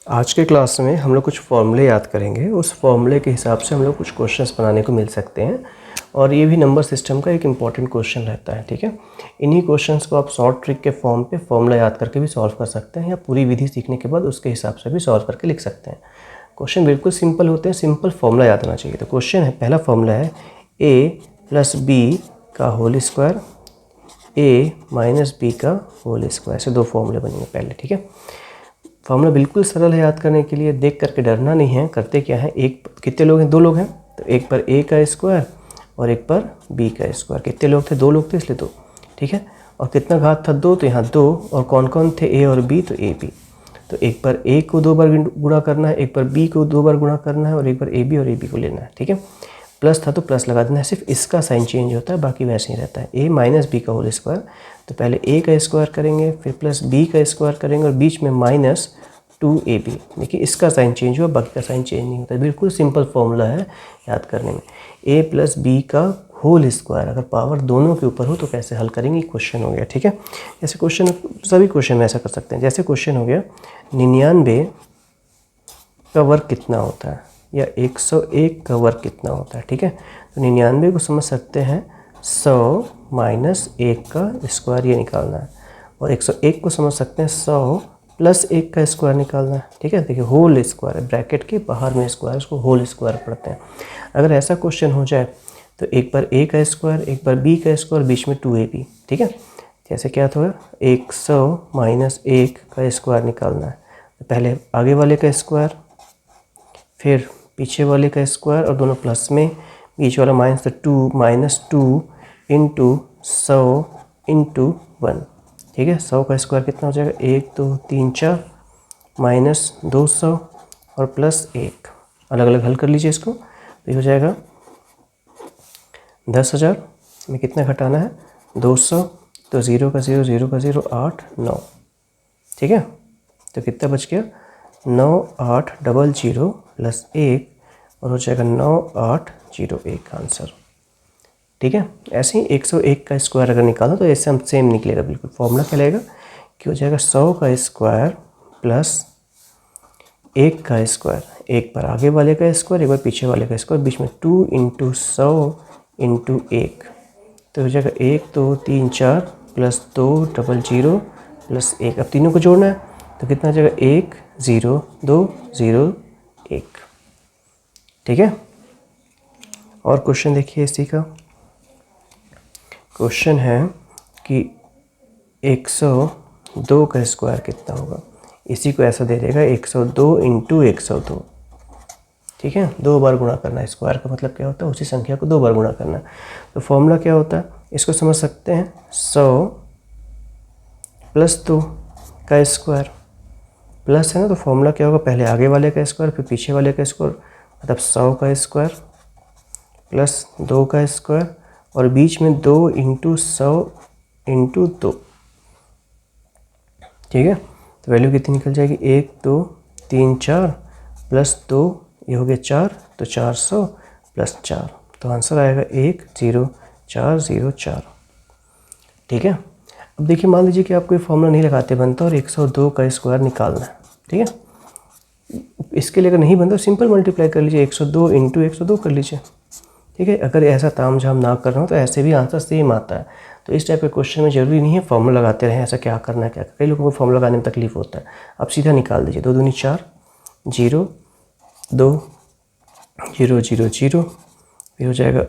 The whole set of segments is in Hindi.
आज के क्लास में हम लोग कुछ फॉर्मूले याद करेंगे। उस फॉर्मूले के हिसाब से हम लोग कुछ क्वेश्चंस बनाने को मिल सकते हैं और ये भी नंबर सिस्टम का एक इम्पॉर्टेंट क्वेश्चन रहता है। ठीक है, इन्हीं क्वेश्चंस को आप शॉर्ट ट्रिक के फॉर्म पे फॉर्मूला याद करके भी सॉल्व कर सकते हैं या पूरी विधि सीखने के बाद उसके हिसाब से भी सॉल्व करके लिख सकते हैं। क्वेश्चन बिल्कुल सिंपल होते हैं, सिंपल फॉर्मूला याद होना चाहिए। तो क्वेश्चन है, पहला फॉर्मूला है a + b का होल स्क्वायर a - b का होल स्क्वायर। से दो फॉर्मूले बनेंगे पहले। ठीक है, फॉर्मूला बिल्कुल सरल है याद करने के लिए, देख करके डरना नहीं है। करते क्या है, एक कितने लोग हैं, दो लोग हैं, तो एक पर a का स्क्वायर और एक पर b का स्क्वायर। कितने लोग थे, दो लोग थे इसलिए दो। ठीक है, और कितना घात था, दो, तो यहाँ दो, और कौन कौन थे, a और b, तो ab। तो एक पर a को दो बार गुणा करना है, एक पर b को दो बार गुणा करना है और एक बार ab और ab को लेना है। ठीक है, प्लस था तो प्लस लगा देना है, सिर्फ इसका साइन चेंज होता है, बाकी वैसे ही रहता है। a - b का होल स्क्वायर, तो पहले a का स्क्वायर करेंगे, फिर प्लस b का स्क्वायर करेंगे और बीच में -2ab। देखिए इसका साइन चेंज हुआ, बाकी का साइन चेंज नहीं होता। बिल्कुल सिंपल फॉर्मूला है याद करने में। a + b का होल स्क्वायर, अगर पावर दोनों के ऊपर हो तो कैसे हल करेंगे, क्वेश्चन हो गया। ठीक है, ऐसे क्वेश्चन सभी क्वेश्चन में ऐसा कर सकते हैं। जैसे क्वेश्चन हो गया 99 का वर्ग कितना होता है, या 101 का वर्ग कितना होता है। ठीक है, तो 99 को समझ सकते हैं 100 - 1 का स्क्वायर, ये निकालना है। और 101 को समझ सकते हैं 100 + 1 का स्क्वायर निकालना है। ठीक है, देखिए होल स्क्वायर है, ब्रैकेट के बाहर में स्क्वायर, उसको होल स्क्वायर पढ़ते हैं। अगर ऐसा क्वेश्चन हो जाए तो एक बार a का स्क्वायर, एक बार b का स्क्वायर, बीच में 2ab। ठीक है, जैसे क्या था, 100 - 1 का स्क्वायर निकालना है। तो पहले आगे वाले का स्क्वायर, फिर पीछे वाले का स्क्वायर और दोनों प्लस में, बीच वाला माइनस, तो 2 - 2 × 100 × 1। ठीक है, 100 का स्क्वायर कितना हो जाएगा, 1 2 3 4 -200 और +1। अलग अलग हल कर लीजिए इसको, तो ये हो जाएगा 10,000 में कितना घटाना है, 200, तो 0 का 0, 0 का 0, 8 9। ठीक है, तो कितना बच गया, 9800 + 1 और हो जाएगा 9801 आंसर। ठीक है, ऐसे ही 101 का स्क्वायर अगर निकालो तो ऐसे हम सेम निकलेगा बिल्कुल। फॉर्मूला क्या लगेगा कि हो जाएगा 100 का स्क्वायर + 1 का स्क्वायर, एक बार आगे वाले का स्क्वायर, एक बार पीछे वाले का स्क्वायर, बीच में 2 × 100 × 1, तो हो जाएगा 1 2 3 4 +2 00 +1। अब तीनों को जोड़ना है तो कितना हो जाएगा, 1 0 2 0 1। ठीक है, और क्वेश्चन देखिए इसी का। क्वेश्चन है कि 102 का स्क्वायर कितना होगा। इसी को ऐसा दे देगा 102 × 102। ठीक है, दो बार गुणा करना है। स्क्वायर का मतलब क्या होता है, उसी संख्या को दो बार गुणा करना है। तो फॉर्मूला क्या होता है, इसको समझ सकते हैं 100 + 2 का स्क्वायर, प्लस है ना, तो फॉर्मूला क्या होगा, पहले आगे वाले का स्क्वायर फिर पीछे वाले का स्क्वायर, मतलब 100 का स्क्वायर + 2 का स्क्वायर और बीच में 2 × 100 × 2। ठीक है, तो वैल्यू कितनी निकल जाएगी, 1 2 3 4 +2, ये हो गया 4, तो 400 + 4, तो आंसर आएगा 10404। ठीक है, अब देखिए मान लीजिए कि आपको ये फॉर्मूला नहीं लगाते बनता और 102 का स्क्वायर निकालना है। ठीक है, इसके लिए अगर नहीं बनता सिंपल मल्टीप्लाई कर लीजिए, 102 × 102 कर लीजिए। ठीक है, अगर ऐसा तामझाम ना कर रहा हूँ तो ऐसे भी आंसर सेम आता है। तो इस टाइप के क्वेश्चन में ज़रूरी नहीं है फॉर्मूला लगाते रहें, ऐसा क्या करना है क्या। कई लोगों को फॉर्मूला लगाने में तकलीफ होता है। आप सीधा निकाल दीजिए, 2 दूनी 4 0 2 0 0 0, फिर हो जाएगा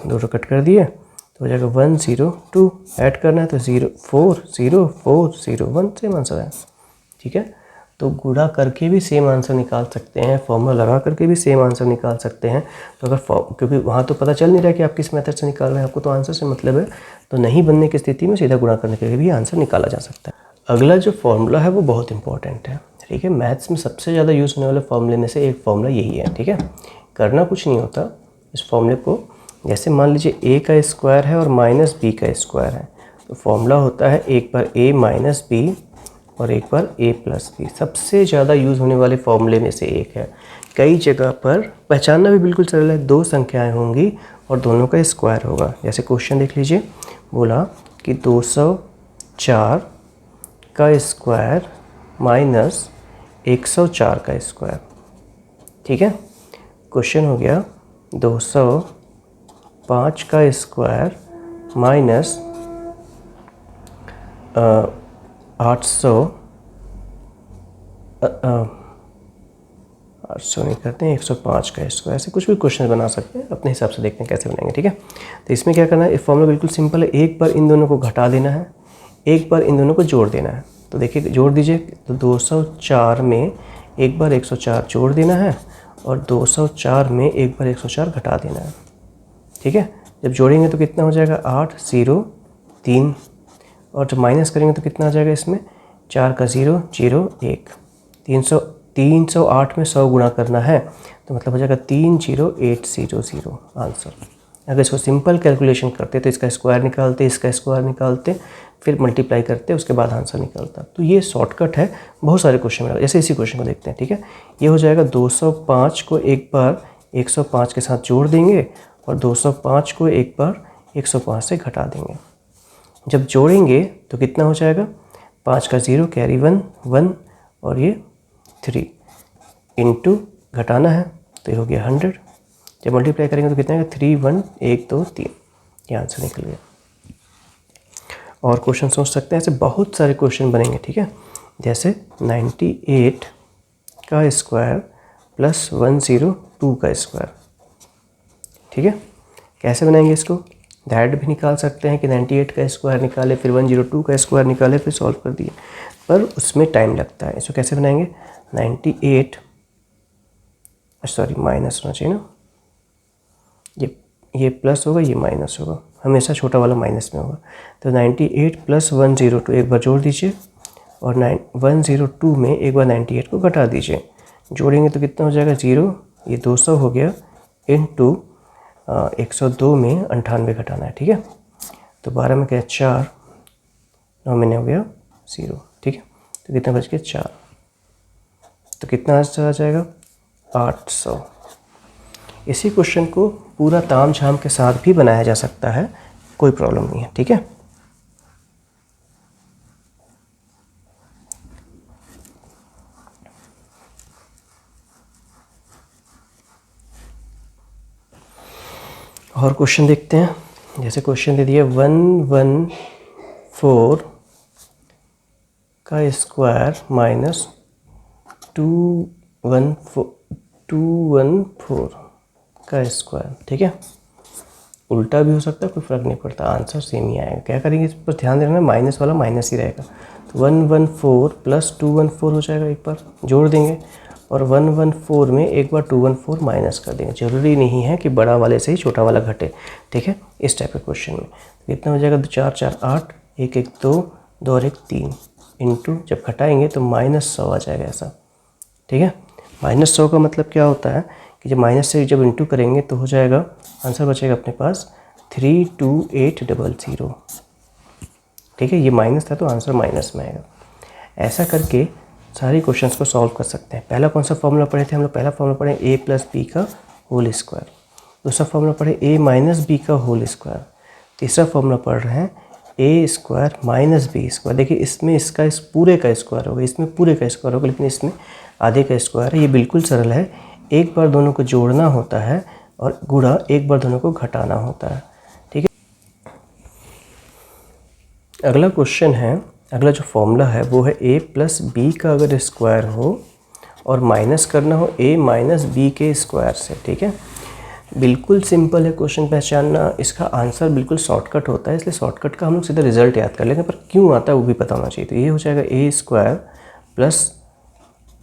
2 कट कर दिए तो हो जाएगा 102, ऐड करना है तो 0 4 0 4 0 1, सेम आंसर है। ठीक है, तो गुणा करके भी सेम आंसर निकाल सकते हैं, फॉर्मूला लगा करके भी सेम आंसर निकाल सकते हैं। तो अगर क्योंकि वहाँ तो पता चल नहीं रहा कि आप किस मेथड से निकाल रहे हैं, आपको तो आंसर से मतलब है, तो नहीं बनने की स्थिति में सीधा गुणा करने के भी आंसर निकाला जा सकता है। अगला जो फॉर्मूला है वो बहुत इंपॉर्टेंट है। ठीक है, मैथ्स में सबसे ज़्यादा यूज़ होने वाले फॉर्मूले में से एक फॉर्मूला यही है। ठीक है, करना कुछ नहीं होता इस फॉर्मूले को। जैसे मान लीजिए a का स्क्वायर है और -b का स्क्वायर है, तो फॉर्मूला होता है एक बार a - b और एक बार a + b। सबसे ज़्यादा यूज़ होने वाले फॉर्मूले में से एक है। कई जगह पर पहचानना भी बिल्कुल सरल है, दो संख्याएं होंगी और दोनों का स्क्वायर होगा। जैसे क्वेश्चन देख लीजिए, बोला कि 204 का स्क्वायर 104 का स्क्वायर, ठीक है। क्वेश्चन हो गया 205 का स्क्वायर माइनस 800 नहीं करते हैं, 105 का स्क्वायर। ऐसे कुछ भी क्वेश्चन बना सकते हैं, अपने हिसाब से देखते हैं कैसे बनाएंगे, ठीक है। तो इसमें क्या करना है, फॉर्मूला बिल्कुल सिंपल है, एक बार इन दोनों को घटा देना है, एक बार इन दोनों को जोड़ देना है। तो देखिए जोड़ दीजिए, तो 204 में एक बार 104 जोड़ देना है और 204 में एक बार 104 घटा देना है, ठीक है। जब जोड़ेंगे तो कितना हो जाएगा, 803, और जब माइनस करेंगे तो कितना आ जाएगा, इसमें 4 का 0 0 1, 308 में 100 गुणा करना है तो मतलब हो जाएगा 30800 आंसर। अगर इसको सिंपल कैलकुलेशन करते तो इसका स्क्वायर निकालते, इसका स्क्वायर निकालते, फिर मल्टीप्लाई करते, उसके बाद आंसर निकलता। तो ये शॉर्टकट है, बहुत सारे क्वेश्चन में। जैसे इसी क्वेश्चन को देखते हैं, ठीक है। ये हो जाएगा 205 को एक बार 105 के साथ जोड़ देंगे और 205 को एक बार 105 से घटा देंगे। जब जोड़ेंगे तो कितना हो जाएगा, 5 का 0 कैरी 1 1 और ये 3 इंटू घटाना है तो ये हो गया 100। जब मल्टीप्लाई करेंगे तो कितना है, 3 1 1 2 3, ये आंसर निकल गया। और क्वेश्चन सोच सकते हैं, ऐसे बहुत सारे क्वेश्चन बनेंगे, ठीक है। जैसे 98 का स्क्वायर प्लस 102 का स्क्वायर, ठीक है। कैसे बनाएंगे इसको, डायरेक्ट भी निकाल सकते हैं कि 98 का स्क्वायर निकाले, फिर 102 का स्क्वायर निकाले, फिर सॉल्व कर दिए, पर उसमें टाइम लगता है। इसको कैसे बनाएंगे, 98 सॉरी माइनस होना चाहिए ना, ये प्लस होगा, ये माइनस होगा, हमेशा छोटा वाला माइनस में होगा। तो 98 प्लस 102 एक बार जोड़ दीजिए और 102 में एक बार 98 को घटा दीजिए। जोड़ेंगे तो कितना हो जाएगा, 0, ये 200 हो गया, इंटू 102 में 98 घटाना है, ठीक है। तो 12 में क्या 4, 9 में हो गया 0, ठीक है। तो कितना बच गया 4, तो कितना आंसर आ जाएगा 800। इसी क्वेश्चन को पूरा ताम झाम के साथ भी बनाया जा सकता है, कोई प्रॉब्लम नहीं है, ठीक है। और क्वेश्चन देखते हैं। जैसे क्वेश्चन दे दिया 114 का स्क्वायर माइनस 214 का स्क्वायर, ठीक है। उल्टा भी हो सकता है, कोई फ़र्क नहीं पड़ता, आंसर सेम ही आएगा। क्या करेंगे, इस पर ध्यान देना, माइनस वाला माइनस ही रहेगा। तो 114 प्लस 214 हो जाएगा, एक बार जोड़ देंगे और 114 में एक बार 214 माइनस कर देंगे। ज़रूरी नहीं है कि बड़ा वाले से ही छोटा वाला घटे, ठीक है। इस टाइप के क्वेश्चन में तो कितना हो जाएगा, 2 4 4 8, 1 1 2, 2 और 1 3, इंटू जब घटाएंगे तो -100 आ जाएगा ऐसा, ठीक है। -100 का मतलब क्या होता है कि जब माइनस से जब इंटू करेंगे तो हो जाएगा, आंसर बचेगा अपने पास 32800, ठीक है। ये माइनस था तो आंसर माइनस में आएगा। ऐसा करके सारे क्वेश्चंस को सॉल्व कर सकते हैं। पहला कौन सा फॉर्मूला पढ़े थे हम लोग, पहला फॉर्मूला पढ़े a प्लस बी का होल स्क्वायर, दूसरा फॉर्मूला पढ़े a माइनस बी का होल स्क्वायर, तीसरा फॉर्मूला पढ़ रहे हैं a square minus B square. देखिए इसमें इसका इस पूरे का स्क्वायर होगा, इसमें पूरे का स्क्वायर होगा, लेकिन इसमें आधे का स्क्वायर है। ये बिल्कुल सरल है, एक बार दोनों को जोड़ना होता है और गुणा एक बार दोनों को घटाना होता है, ठीक है। अगला क्वेश्चन है, अगला जो फॉर्मूला है वो है a प्लस बी का अगर स्क्वायर हो और माइनस करना हो a माइनस बी के स्क्वायर से, ठीक है। बिल्कुल सिंपल है क्वेश्चन पहचानना, इसका आंसर बिल्कुल शॉर्टकट होता है, इसलिए शॉर्टकट का हम लोग सीधा रिजल्ट याद कर लेंगे, पर क्यों आता है वो भी पता होना चाहिए। तो ये हो जाएगा a square plus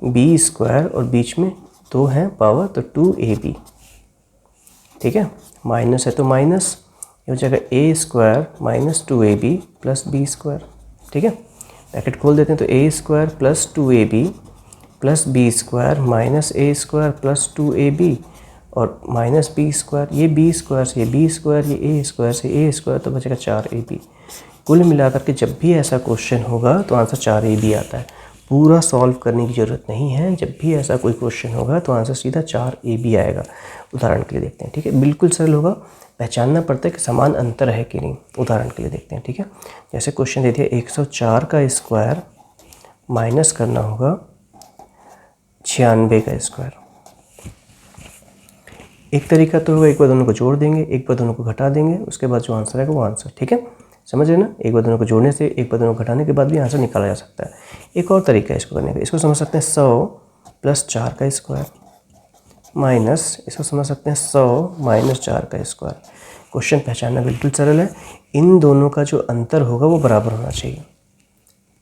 B square और बीच में 2 है पावर तो 2ab, ठीक है। माइनस है तो माइनस, ये हो जाएगा a square minus 2ab plus B square, ठीक है। ब्रैकेट खोल देते हैं तो a square plus 2ab plus B square minus a square plus 2ab और माइनस बी स्क्वायर, ये बी स्क्वायर से ये बी स्क्वायर, ये a स्क्वायर से a स्क्वायर, तो बचेगा 4ab। कुल मिलाकर के जब भी ऐसा क्वेश्चन होगा तो आंसर 4ab आता है। पूरा सॉल्व करने की ज़रूरत नहीं है, जब भी ऐसा कोई क्वेश्चन होगा तो आंसर सीधा 4ab आएगा। उदाहरण के लिए देखते हैं, ठीक है। बिल्कुल सरल होगा, पहचानना पड़ता है कि समान अंतर है कि नहीं। उदाहरण के लिए देखते हैं, ठीक है। जैसे क्वेश्चन दे दिया 104 का स्क्वायर माइनस करना होगा 96 का स्क्वायर। एक तरीका तो होगा, एक बार दोनों को जोड़ देंगे, एक बार दोनों को घटा देंगे, उसके बाद जो आंसर आएगा वो आंसर। ठीक है, समझ रहे ना? एक बार दोनों को जोड़ने से, एक बार दोनों को घटाने के बाद भी आंसर निकाला जा सकता है। एक और तरीका है इसको करने का, इसको समझ सकते हैं 100 प्लस 4 का स्क्वायर माइनस, इसको समझ सकते हैं 100 माइनस 4 का स्क्वायर। क्वेश्चन पहचानना बिल्कुल सरल है, इन दोनों का जो अंतर होगा वो बराबर होना चाहिए।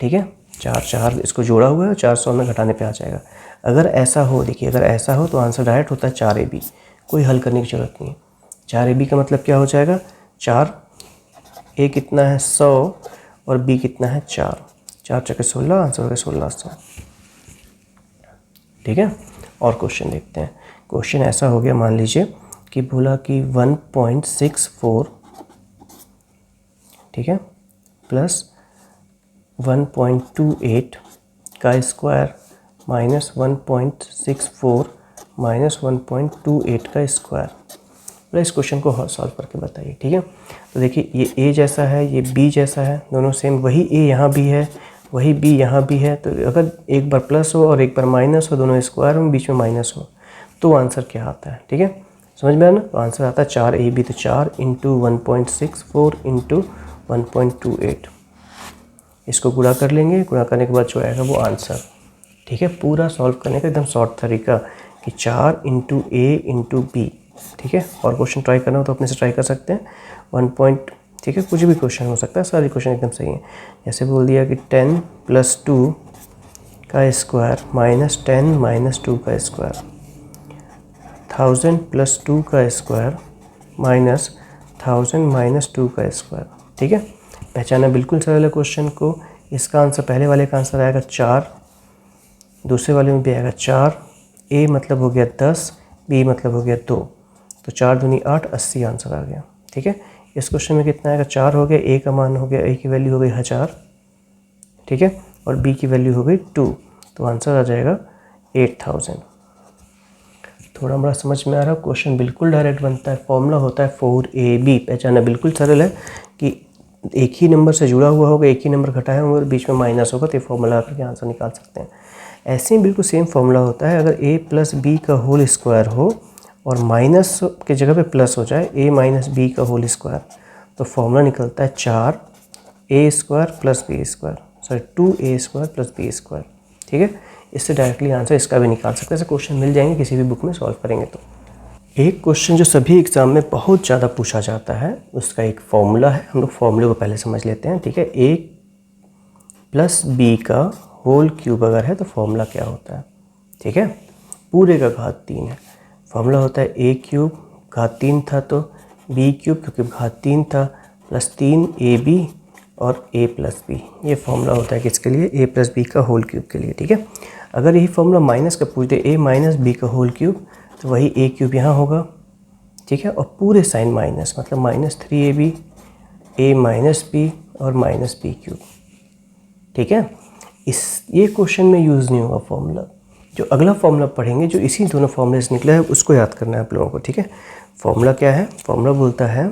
ठीक है, 4 इसको जोड़ा हुआ है, 400 में घटाने पे आ जाएगा। अगर ऐसा हो, देखिए अगर ऐसा हो तो आंसर डायरेक्ट होता है 4ab, कोई हल करने की ज़रूरत नहीं है। 4ab का मतलब क्या हो जाएगा, 4 a कितना है 100 और b कितना है 4, 4 चौके 16, आंसर हो गया 1600। ठीक है, और क्वेश्चन देखते हैं। क्वेश्चन ऐसा हो गया, मान लीजिए कि बोला कि 1.64, ठीक है, प्लस 1.28 का स्क्वायर माइनस 1.64 माइनस 1.28 का स्क्वायर। तो इस क्वेश्चन को सॉल्व करके बताइए। ठीक है, तो देखिए ये a जैसा है, ये b जैसा है, दोनों सेम, वही a यहाँ भी है, वही b यहाँ भी है। तो अगर एक बार प्लस हो और एक बार माइनस हो, दोनों स्क्वायर में बीच में माइनस हो, तो आंसर क्या आता है? ठीक है, समझ में आया ना? तो आंसर आता है 4ab, तो 4 इंटू 1.64 इंटू 1.28, इसको गुणा कर लेंगे, गुणा करने के बाद जो आएगा वो आंसर। ठीक है, पूरा सॉल्व करने का एकदम शॉर्ट तरीका कि 4 इंटू ए इंटू बी। ठीक है, और क्वेश्चन ट्राई करना हो तो अपने से ट्राई कर सकते हैं। 1 पॉइंट, ठीक है, कुछ भी क्वेश्चन हो सकता है, सारे क्वेश्चन एकदम सही हैं। जैसे बोल दिया कि 10 प्लस 2 का स्क्वायर माइनस 10 माइनस 2 का स्क्वायर, 1000 प्लस 2 का स्क्वायर माइनस 1000 माइनस 2 का स्क्वायर। ठीक है, पहचाना बिल्कुल सरल है क्वेश्चन को। इसका आंसर, पहले वाले का आंसर आएगा 4, दूसरे वाले में भी आएगा 4। ए मतलब हो गया 10, बी मतलब हो गया 2, तो 4 दूनी 8, 80 आंसर आ गया। ठीक है, इस क्वेश्चन में कितना आएगा, 4 हो गया, ए का मान हो गया, ए की वैल्यू हो गई 1000, ठीक है, और बी की वैल्यू हो गई 2, तो आंसर आ जाएगा 8000। थोड़ा बड़ा समझ में आ रहा है? क्वेश्चन बिल्कुल डायरेक्ट बनता है, फॉर्मूला होता है 4ab। पहचाना बिल्कुल सरल है कि एक ही नंबर से जुड़ा हुआ होगा, एक ही नंबर घटाया होगा, बीच में माइनस होगा, तो ये फॉर्मूला करके आंसर निकाल सकते हैं। ऐसे ही बिल्कुल सेम फॉर्मूला होता है अगर a प्लस बी का होल स्क्वायर हो और माइनस के जगह पे प्लस हो जाए, a माइनस बी का होल स्क्वायर, तो फॉर्मूला निकलता है 4a square plus B square, sorry 2a square plus B square. ठीक है, इससे डायरेक्टली आंसर इसका भी निकाल सकते हैं। ऐसे क्वेश्चन मिल जाएंगे किसी भी बुक में सॉल्व करेंगे तो। एक क्वेश्चन जो सभी एग्ज़ाम में बहुत ज़्यादा पूछा जाता है, उसका एक फॉर्मूला है, हम लोग फॉर्मूले को पहले समझ लेते हैं। ठीक है, a प्लस बी का होल क्यूब अगर है तो फॉर्मूला क्या होता है? ठीक है, पूरे का घात 3 है, फॉर्मूला होता है a क्यूब, घात 3 था तो b क्यूब क्योंकि घात 3 था, प्लस 3ab और a प्लस बी। ये फॉर्मूला होता है किसके लिए? a प्लस बी का होल क्यूब के लिए। ठीक है, अगर यही फॉर्मूला माइनस का पूछ दे, a माइनस बी का होल क्यूब, तो वही a क्यूब यहाँ होगा। ठीक है, और पूरे साइन माइनस, मतलब minus 3ab, a minus B और माइनस बी क्यूब। ठीक है, ये क्वेश्चन में यूज़ नहीं होगा फॉर्मूला। जो अगला फॉर्मूला पढ़ेंगे जो इसी दोनों फॉर्मूले से निकला है, उसको याद करना है आप लोगों को। ठीक है, फॉर्मूला क्या है? फॉर्मूला बोलता है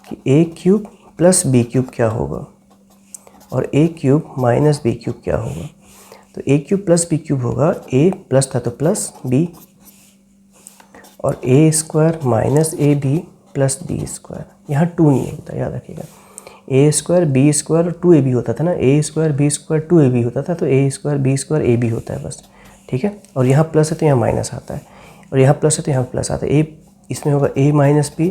कि a cube plus B cube क्या होगा और a cube minus B cube क्या होगा। तो a cube plus B cube होगा, a प्लस था तो प्लस b, और a square minus A B plus B square. यहाँ 2 नहीं होता, याद रखिएगा। a स्क्वायर बी स्क्वायर और 2ab होता था ना, a square B square 2ab होता था, तो a square B square A B होता है बस। ठीक है, और यहाँ प्लस है तो यहाँ माइनस आता है, और यहाँ प्लस है तो यहाँ प्लस आता है। a इसमें होगा a minus B,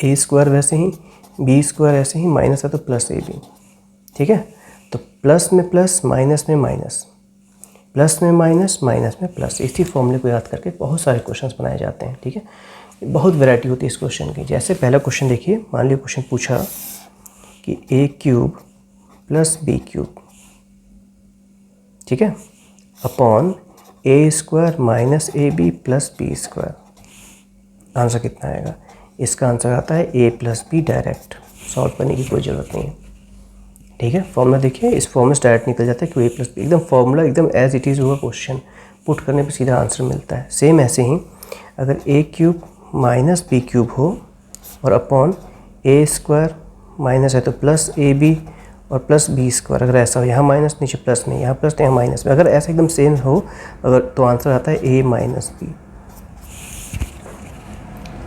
A square वैसे ही, बी स्क्वायर ऐसे ही, माइनस है तो प्लस ए बी। ठीक है, तो प्लस में प्लस, माइनस में माइनस, प्लस में माइनस, माइनस में प्लस। इसी फॉर्मूले को याद करके बहुत सारे क्वेश्चंस बनाए जाते हैं। ठीक है, बहुत वैरायटी होती है इस क्वेश्चन की। जैसे पहला क्वेश्चन देखिए, मान लीजिए क्वेश्चन पूछा कि a cube plus B cube, ठीक है, upon A square minus A B plus B square, answer कितना आएगा? इसका आंसर आता है a plus B. Direct solve करने की कोई ज़रूरत नहीं है। ठीक है, फॉर्मूला देखिए, इस फॉर्मूला से डायरेक्ट निकल जाता है कि a प्लस बी, एकदम फॉर्मूला एकदम एज इट इज़ होगा, क्वेश्चन पुट करने पे सीधा आंसर मिलता है। सेम ऐसे ही अगर a cube minus B cube हो और अपॉन ए स्क्वायर, माइनस है तो प्लस ए बी और प्लस बी स्क्वायर, अगर ऐसा हो यहाँ माइनस नीचे प्लस में, यहाँ प्लस तो यहाँ माइनस में, अगर ऐसा एकदम सेम हो अगर तो आंसर आता है ए माइनस बी।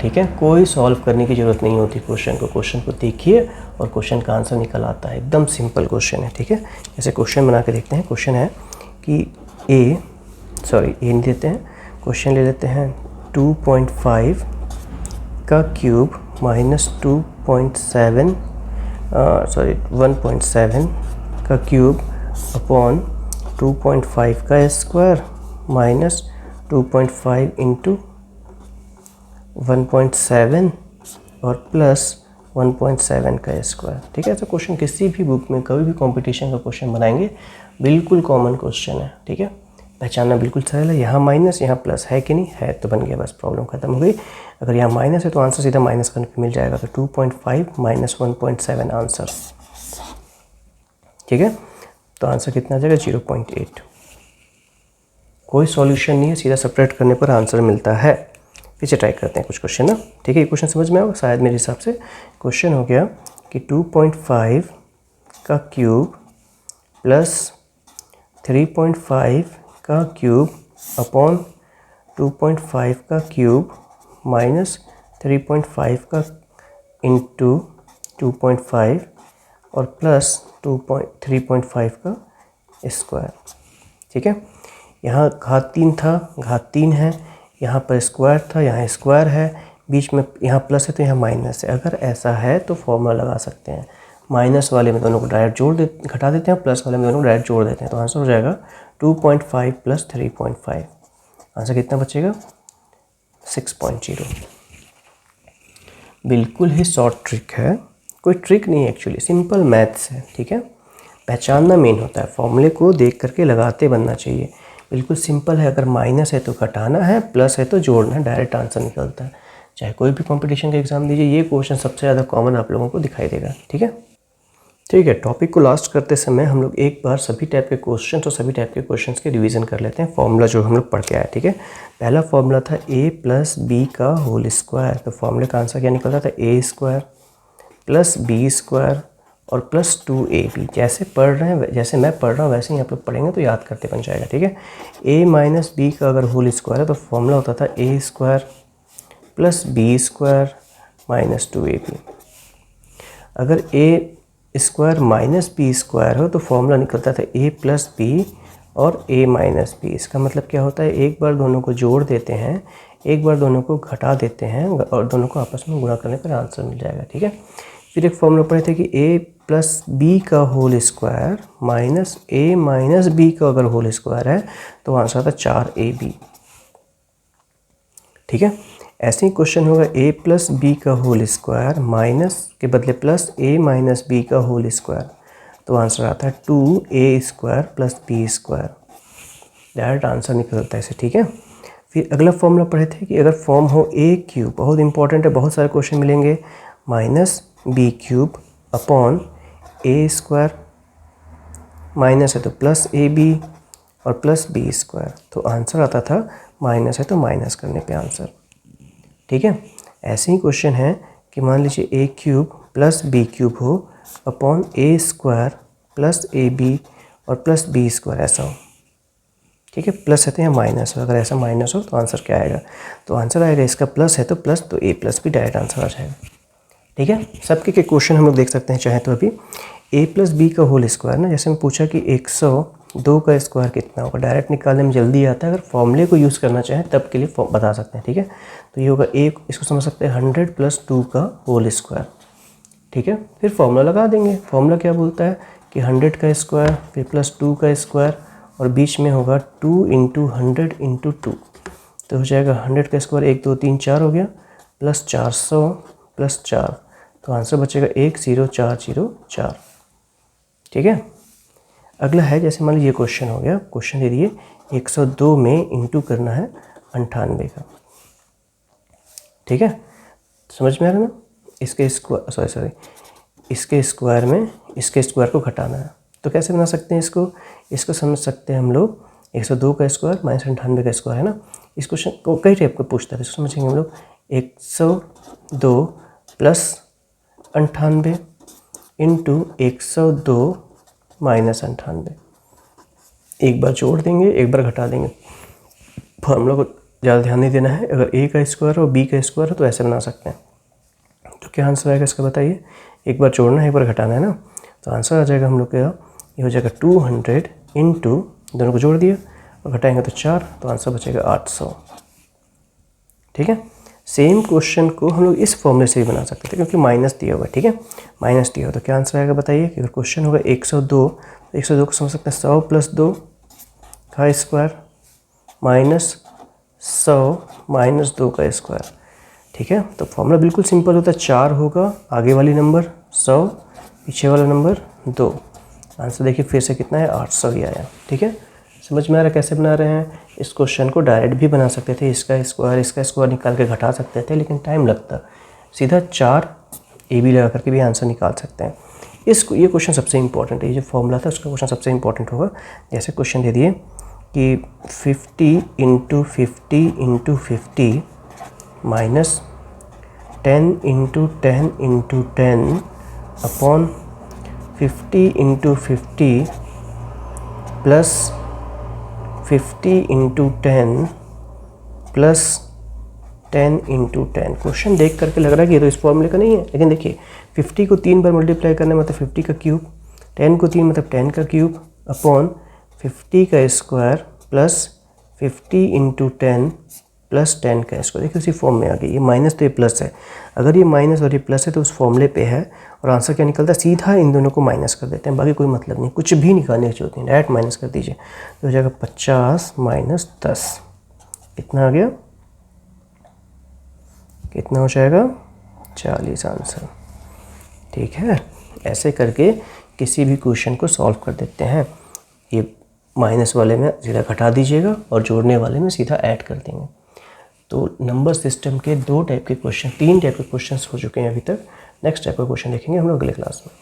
ठीक है, कोई सॉल्व करने की ज़रूरत नहीं होती क्वेश्चन को देखिए और क्वेश्चन का आंसर निकल आता है, एकदम सिंपल क्वेश्चन है। ठीक है, जैसे क्वेश्चन बना के देखते हैं। क्वेश्चन है कि ए नहीं देते हैं, क्वेश्चन ले लेते हैं 2.5 का क्यूब माइनस 1.7 का क्यूब अपॉन 2.5 का स्क्वायर माइनस 2.5 इंटू 1.7 और प्लस 1.7 का स्क्वायर। ठीक है, तो क्वेश्चन किसी भी बुक में कभी भी कंपटीशन का क्वेश्चन बनाएंगे बिल्कुल कॉमन क्वेश्चन है। ठीक है, पहचानना बिल्कुल सरल है। यहाँ माइनस यहाँ प्लस है कि नहीं है, तो बन गया, बस प्रॉब्लम खत्म हो गई। अगर यहाँ माइनस है तो आंसर सीधा माइनस करने पे मिल जाएगा, तो 2.5 माइनस 1.7 आंसर। ठीक है, तो आंसर कितना आ जाएगा 0.8। कोई सॉल्यूशन नहीं है, सीधा सब्ट्रैक्ट करने पर आंसर मिलता है। फिर से ट्राई करते हैं कुछ क्वेश्चन ना। ठीक है, ये क्वेश्चन समझ में आओगे शायद मेरे हिसाब से। क्वेश्चन हो गया कि 2.5 का क्यूब प्लस 3.5 का क्यूब अपॉन 2.5 का क्यूब माइनस 3.5 का इंटू 2.5 और प्लस 3.5 का स्क्वायर। ठीक है, यहाँ घात 3 था, घात 3 है, यहाँ पर स्क्वायर था, यहाँ स्क्वायर है, बीच में यहाँ प्लस है तो यहाँ माइनस है। अगर ऐसा है तो फॉर्मूला लगा सकते हैं, माइनस वाले में दोनों को डायरेक्ट घटा देते हैं, प्लस वाले में दोनों को डायरेक्ट जोड़ देते हैं, तो आंसर हो जाएगा 2.5 प्लस 3.5। आंसर कितना बचेगा 6.0। बिल्कुल ही शॉर्ट ट्रिक है, कोई ट्रिक नहीं है एक्चुअली, सिंपल मैथ्स है। ठीक है, पहचानना मेन होता है, फॉर्मूले को देख करके लगाते बनना चाहिए। बिल्कुल सिंपल है, अगर माइनस है तो घटाना है, प्लस है तो जोड़ना है, डायरेक्ट आंसर निकलता है। चाहे कोई भी कंपटीशन का एग्जाम दीजिए, ये क्वेश्चन सबसे ज़्यादा कॉमन आप लोगों को दिखाई देगा। ठीक है, टॉपिक को लास्ट करते समय हम लोग एक बार सभी टाइप के क्वेश्चन और सभी टाइप के क्वेश्चंस के रिवीजन कर लेते हैं। फॉर्मूला जो हम लोग पढ़ के आए, ठीक है, पहला फॉर्मूला था a प्लस बी का होल स्क्वायर। तो फॉर्मूले का आंसर क्या निकलता था, a square plus B square और प्लस 2ab। जैसे पढ़ रहे हैं, जैसे मैं पढ़ रहा हूँ वैसे ही आप लोग पढ़ेंगे तो याद करते बन जाएगा। ठीक है, a माइनस बी का अगर होल स्क्वायर है तो फॉर्मूला होता था a square plus B square minus 2ab। अगर a square minus B square हो तो फॉर्मूला निकलता था a प्लस बी और a माइनस बी। इसका मतलब क्या होता है, एक बार दोनों को जोड़ देते हैं, एक बार दोनों को घटा देते हैं और दोनों को आपस में गुणा करने पर आंसर मिल जाएगा। ठीक है, फिर एक फॉर्मूला पढ़े थे कि a प्लस बी का whole square minus a minus B का अगर होल स्क्वायर है तो आंसर आता 4ab। ठीक है, ऐसे ही क्वेश्चन होगा a प्लस बी का होल स्क्वायर माइनस के बदले प्लस a माइनस बी का होल स्क्वायर, तो आंसर आता है 2a square plus B square. Direct answer निकलता है इसे। ठीक है, फिर अगला फॉर्मूला पढ़े थे कि अगर फॉर्म हो a क्यूब, बहुत इंपॉर्टेंट है, बहुत सारे क्वेश्चन मिलेंगे, minus B cube upon a square, minus है तो प्लस ab और प्लस बी स्क्वायर, तो आंसर आता था, माइनस है तो माइनस करने पे आंसर। ठीक है, ऐसे ही क्वेश्चन है कि मान लीजिए a cube plus B cube हो upon a square plus ab और प्लस बी स्क्वायर ऐसा हो। ठीक है, प्लस है तो यहाँ माइनस हो, अगर ऐसा माइनस हो तो आंसर क्या आएगा, तो आंसर आएगा इसका प्लस है तो प्लस, तो a प्लस भी डायरेक्ट आंसर आ जाएगा। ठीक है, सबके के क्वेश्चन हम लोग देख सकते हैं चाहे तो। अभी a प्लस बी का होल स्क्वायर ना, जैसे मैं पूछा कि 102 का स्क्वायर कितना होगा, डायरेक्ट निकालने में जल्दी आता है, अगर फॉर्मूले को यूज़ करना चाहें तब के लिए बता सकते हैं। ठीक है, तो ये होगा एक, इसको समझ सकते हैं 100 प्लस 2 का होल स्क्वायर। ठीक है, फिर फॉर्मूला लगा देंगे। फॉर्मूला क्या बोलता है कि 100 का स्क्वायर फिर प्लस 2 का स्क्वायर और बीच में होगा 2 इंटू 100 इंटू 2, तो हो जाएगा 100 का स्क्वायर 1 2 3 4 हो गया, प्लस 400 प्लस 4, तो आंसर बचेगा 10404। ठीक है, अगला है, जैसे मान लीजिए ये क्वेश्चन हो गया, क्वेश्चन दे दिए 102 में इंटू करना है 98 का। ठीक है, समझ में आ रहा ना, इसके स्क्वायर इसके स्क्वायर में इसके स्क्वायर को घटाना है, तो कैसे बना सकते हैं इसको समझ सकते हैं हम लोग। 102 का स्क्वायर माइनस 98 का स्क्वायर है ना, इस क्वेश्चन को कई टाइप का पूछता है, इसको समझेंगे हम लोग। 102 प्लस 98 इंटू 102 माइनस 98। एक बार जोड़ देंगे, एक बार घटा देंगे। फॉर्मूला को ज़्यादा ध्यान नहीं देना है। अगर a का स्क्वायर और b का स्क्वायर है तो ऐसे बना सकते हैं। तो क्या आंसर आएगा इसका बताइए? एक बार जोड़ना है, एक बार घटाना है ना। तो आंसर आ जाएगा हम लोग का, ये हो जाएगा 200 इंटू, दोनों को जोड़ दिया और घटाएंगे तो 4, तो आंसर बचेगा 800। ठीक है। सेम क्वेश्चन को हम लोग इस फॉर्मूले से भी बना सकते थे क्योंकि माइनस दिया हुआ है। ठीक है, माइनस दिया हुआ, तो क्या आंसर आएगा बताइए? कि अगर क्वेश्चन होगा 102, तो 102 को समझ सकते हैं 100 प्लस 2 का स्क्वायर माइनस 100 माइनस 2 का स्क्वायर। ठीक है, तो फॉर्मूला बिल्कुल सिंपल होता है। 4 होगा, आगे वाली नंबर 100, पीछे वाला नंबर 2। आंसर देखिए फिर से कितना है? 800 ही आया। ठीक है, समझ में आ रहा है कैसे बना रहे हैं? इस क्वेश्चन को डायरेक्ट भी बना सकते थे, इसका स्क्वायर निकाल के घटा सकते थे, लेकिन टाइम लगता। सीधा 4 ए बी लगा करके भी आंसर निकाल सकते हैं। ये क्वेश्चन सबसे इंपॉर्टेंट है। ये जो फॉर्मूला था उसका क्वेश्चन सबसे इंपॉर्टेंट होगा। जैसे क्वेश्चन दे दिए कि 50 into 50 into 50 minus 10 into 10 into 10 upon 50 into 50 plus 50 into 10 plus 10 into 10। Question देख करके लग रहा है कि ये तो इस फॉर्मूले का नहीं है, लेकिन देखिए 50 को 3 बार मल्टीप्लाई करने मतलब 50 का क्यूब, 10 को 3 मतलब 10 का क्यूब अपॉन 50 का स्क्वायर प्लस 50 इंटू 10 प्लस 10 का स्क्वायर। देखिए उसी फॉर्म में आ गई। ये माइनस तो ये प्लस है, अगर ये माइनस और ये प्लस है तो उस फॉर्मूले पे है, और आंसर क्या निकलता है? सीधा इन दोनों को माइनस कर देते हैं, बाकी कोई मतलब नहीं, कुछ भी निकालने की जरूरत नहीं, डायरेक्ट माइनस कर दीजिए। तो हो जाएगा 50 माइनस 10, कितना आ गया? कितना हो जाएगा? 40 आंसर। ठीक है, ऐसे करके किसी भी क्वेश्चन को सॉल्व कर देते हैं। ये माइनस वाले में सीधा घटा दीजिएगा और जोड़ने वाले में सीधा ऐड कर देंगे। तो नंबर सिस्टम के 2 टाइप के क्वेश्चन, 3 टाइप के क्वेश्चंस हो चुके हैं अभी तक। नेक्स्ट टाइप का क्वेश्चन देखेंगे हम लोग अगले क्लास में।